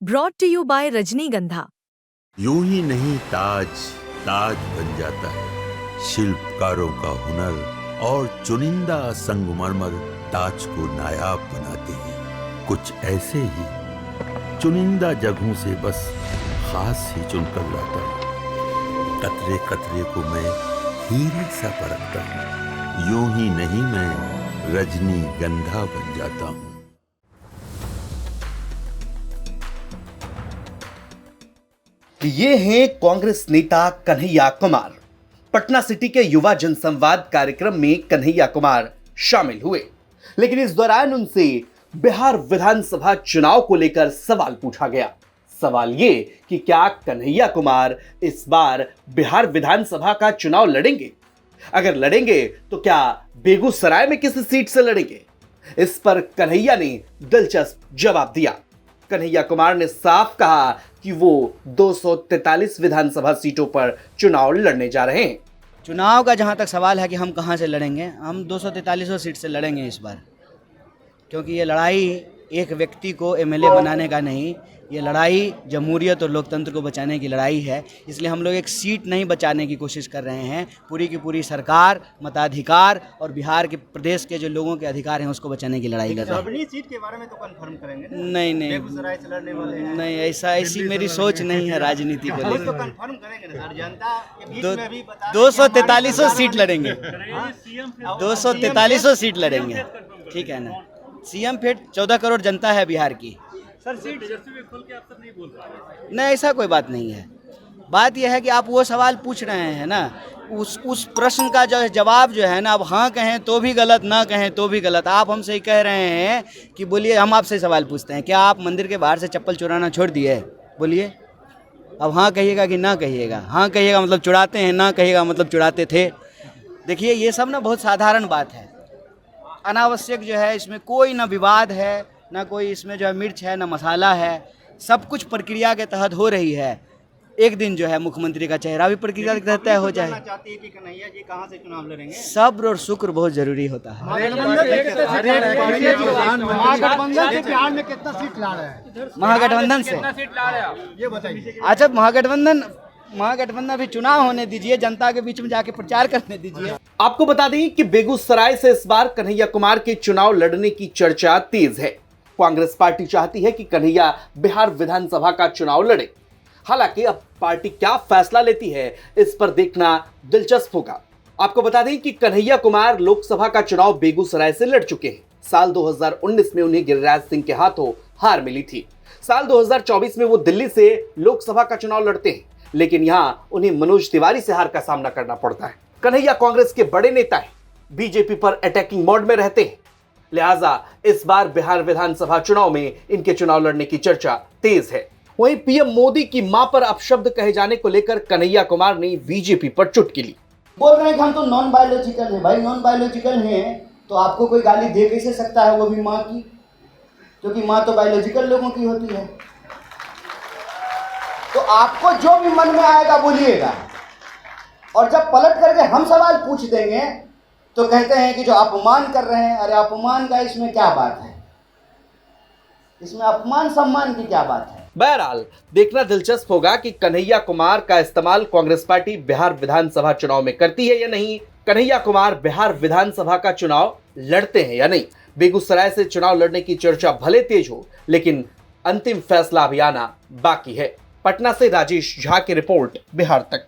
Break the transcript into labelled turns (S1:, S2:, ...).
S1: Brought to you bye रजनीगंधा।
S2: यूं ही नहीं ताज ताज बन जाता है, शिल्पकारों का हुनर और चुनिंदा संगमरमर ताज को नायाब बनाते हैं। कुछ ऐसे ही चुनिंदा जगहों से बस खास ही चुनकर लाता हूँ। कतरे कतरे को मैं हीरे सा परखता हूँ। यूं ही नहीं मैं रजनीगंधा बन जाता हूँ।
S3: ये हैं कांग्रेस नेता कन्हैया कुमार। पटना सिटी के युवा जनसंवाद कार्यक्रम में कन्हैया कुमार शामिल हुए, लेकिन इस दौरान उनसे बिहार विधानसभा चुनाव को लेकर सवाल पूछा गया। सवाल ये कि क्या कन्हैया कुमार इस बार बिहार विधानसभा का चुनाव लड़ेंगे? अगर लड़ेंगे तो क्या बेगूसराय में किसी सीट से लड़ेंगे? इस पर कन्हैया ने दिलचस्प जवाब दिया। कन्हैया कुमार ने साफ कहा कि वो 243 विधानसभा सीटों पर चुनाव लड़ने जा रहे हैं।
S4: चुनाव का जहाँ तक सवाल है कि हम कहाँ से लड़ेंगे, हम 243 सीट से लड़ेंगे इस बार, क्योंकि ये लड़ाई एक व्यक्ति को एमएलए बनाने का नहीं, ये लड़ाई जमहूरियत और लोकतंत्र को बचाने की लड़ाई है। इसलिए हम लोग एक सीट नहीं बचाने की कोशिश कर रहे हैं, पूरी की पूरी सरकार, मताधिकार और बिहार के प्रदेश के जो लोगों के अधिकार हैं उसको बचाने की लड़ाई कर रहे हैं।
S5: अपनी सीट के बारे में तो कंफर्म करेंगे ना?
S4: नहीं
S5: बेगूसराय से लड़ने वाले हैं।
S4: नहीं, ऐसी मेरी सोच नहीं है राजनीति को
S5: तो
S4: लेकर।
S5: कंफर्म करेंगे ना सर? जनता के बीच में भी बता
S4: 243 सीट लड़ेंगे, 243 सीट लड़ेंगे, ठीक है ना। सीएम फिर 14 करोड़ जनता है बिहार की।
S5: सर सीट खोल के आप सब नहीं बोल पा रहे।
S4: नहीं, ऐसा कोई बात नहीं है। बात यह है कि आप वो सवाल पूछ रहे हैं ना, उस प्रश्न का जो जवाब जो है ना, अब हाँ कहें तो भी गलत, ना कहें तो भी गलत। आप हमसे ही कह रहे हैं कि बोलिए, हम आपसे सवाल पूछते हैं, क्या आप मंदिर के बाहर से चप्पल चुराना छोड़ दिए? बोलिए, अब हाँ कहिएगा कि ना कहिएगा। हाँ कहिएगा मतलब चुराते हैं, ना कहिएगा मतलब चुराते थे। देखिए, ये सब ना बहुत साधारण बात है, अनावश्यक जो है, इसमें कोई ना विवाद है, ना कोई इसमें जो है मिर्च है, ना मसाला है। सब कुछ प्रक्रिया के तहत हो रही है। एक दिन जो है मुख्यमंत्री का चेहरा भी प्रक्रिया के तहत तय हो जाए।
S5: चाहती है कि कन्हैया जी कहाँ से चुनाव लड़ेंगे?
S4: सब्र और शुक्र बहुत जरूरी होता है।
S5: महागठबंधन से बिहार में कितना सीट ला रहे हैं?
S4: महागठबंधन से
S5: ये बताइए।
S4: अच्छा, महागठबंधन भी चुनाव होने दीजिए, जनता के बीच में जाके प्रचार करने दीजिए।
S3: आपको बता दें कि बेगूसराय से इस बार कन्हैया कुमार के चुनाव लड़ने की चर्चा तेज है। कांग्रेस पार्टी चाहती है कि कन्हैया बिहार विधानसभा का चुनाव लड़े। हालांकि अब पार्टी क्या फैसला लेती है, इस पर देखना दिलचस्प होगा। आपको बता दें कि कन्हैया कुमार लोकसभा का चुनाव बेगूसराय से लड़ चुके हैं। साल 2019 में उन्हें गिरिराज सिंह के हाथों हार मिली थी। साल 2024 में वो दिल्ली से लोकसभा का चुनाव लड़ते हैं, लेकिन यहां उन्हें मनोज तिवारी से हार का सामना करना पड़ता है। कन्हैया कांग्रेस के बड़े नेता हैं, बीजेपी पर अटैकिंग मोड में रहते हैं, लिहाजा इस बार बिहार विधानसभा चुनाव में इनके चुनाव लड़ने की चर्चा तेज है। वहीं पीएम मोदी की मां पर अपशब्द कहे जाने को लेकर कन्हैया कुमार ने बीजेपी पर चुटकी ली।
S6: बोल रहे हैं कि हम तो नॉन बायोलॉजिकल हैं। भाई, नॉन बायोलॉजिकल हैं तो आपको कोई गाली दे कैसे सकता है, वो भी माँ की? क्योंकि माँ तो बायोलॉजिकल लोगों की होती है। तो आपको जो भी मन में आएगा बोलिएगा, और जब पलट करके हम सवाल पूछ देंगे तो कहते हैं कि जो अपमान कर रहे हैं। अरे अपमान का इसमें क्या बात है? इसमें अपमान सम्मान की क्या बात है?
S3: बहरहाल देखना दिलचस्प होगा कि कन्हैया कुमार का इस्तेमाल कांग्रेस पार्टी बिहार विधानसभा चुनाव में करती है या नहीं। कन्हैया कुमार बिहार विधानसभा का चुनाव लड़ते हैं या नहीं। बेगूसराय से चुनाव लड़ने की चर्चा भले तेज हो, लेकिन अंतिम फैसला अभी आना बाकी है। पटना से राजेश झा की रिपोर्ट, बिहार तक।